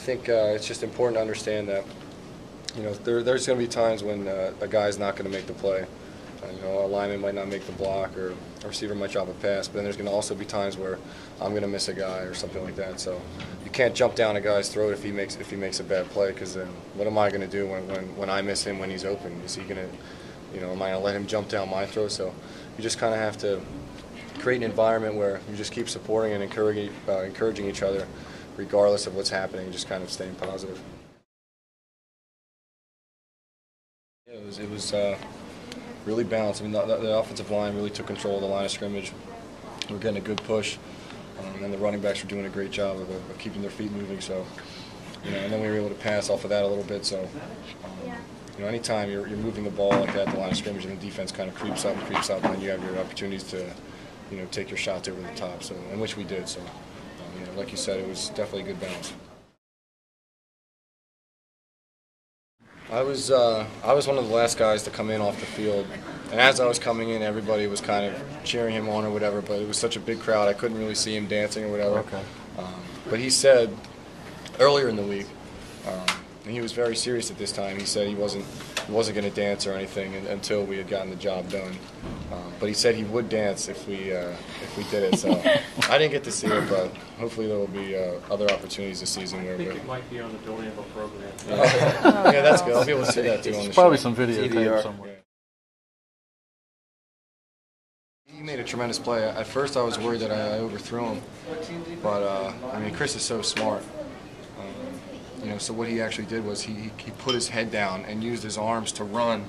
think it's just important to understand that, you know, there's going to be times when a guy's not going to make the play. You know, a lineman might not make the block, or a receiver might drop a pass, but then there's going to also be times where I'm going to miss a guy or something like that. So you can't jump down a guy's throat if he makes a bad play, because then what am I going to do when I miss him when he's open? Is he going to, you know, am I going to let him jump down my throat? So you just kind of have to create an environment where you just keep supporting and encouraging each other, regardless of what's happening, just kind of staying positive. Yeah, it was really balanced. I mean, the offensive line really took control of the line of scrimmage. We were getting a good push, and the running backs were doing a great job of keeping their feet moving. So, you know, and then we were able to pass off of that a little bit. So, you know, anytime you're moving the ball like that, the line of scrimmage, and the defense kind of creeps up, and then you have your opportunities to, you know, take your shots over the top. So, and which we did. So, you know, like you said, it was definitely a good balance. I was one of the last guys to come in off the field, and as I was coming in, everybody was kind of cheering him on or whatever, but it was such a big crowd, I couldn't really see him dancing or whatever. Okay. But he said earlier in the week, and he was very serious at this time, he said he wasn't going to dance or anything until we had gotten the job done. But he said he would dance if we did it. So I didn't get to see it, but hopefully there will be other opportunities this season. Where I think it might be on the Dontrelle program. Yeah, that's good. I'll be able to see that too on the show. Probably some videotape somewhere. He made a tremendous play. At first I was worried that I overthrew him, but I mean, Kris is so smart. You know, so what he actually did was he put his head down and used his arms to run,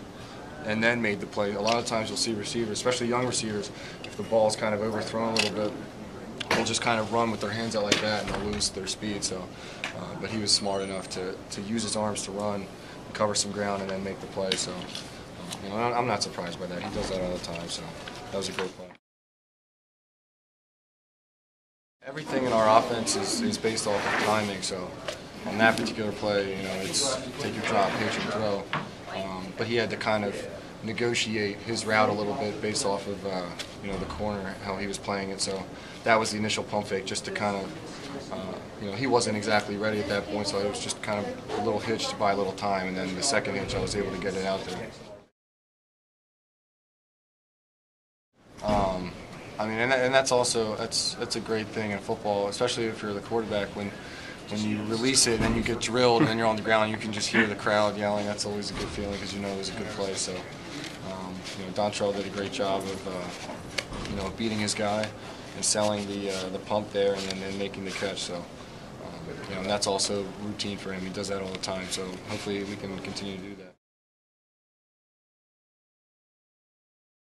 and then made the play. A lot of times you'll see receivers, especially young receivers, if the ball's kind of overthrown a little bit, they'll just kind of run with their hands out like that and they'll lose their speed. So, but he was smart enough to use his arms to run, cover some ground, and then make the play. So, you know, I'm not surprised by that. He does that all the time. So that was a great play. Everything in our offense is based off of timing. So on that particular play, you know, it's take your drop, pitch, and throw. But he had to kind of negotiate his route a little bit based off of you know, the corner, how he was playing it. So that was the initial pump fake, just to kind of you know, he wasn't exactly ready at that point, so it was just kind of a little hitch to buy a little time, and then the second hitch I was able to get it out there. I mean, and that's also that's a great thing in football, especially if you're the quarterback. When you release it and then you get drilled and then you're on the ground, you can just hear the crowd yelling. That's always a good feeling because you know it was a good play. So, you know, Dontrelle did a great job of you know, beating his guy and selling the pump there and then making the catch. So, you know, and that's also routine for him. He does that all the time. So hopefully we can continue to do that.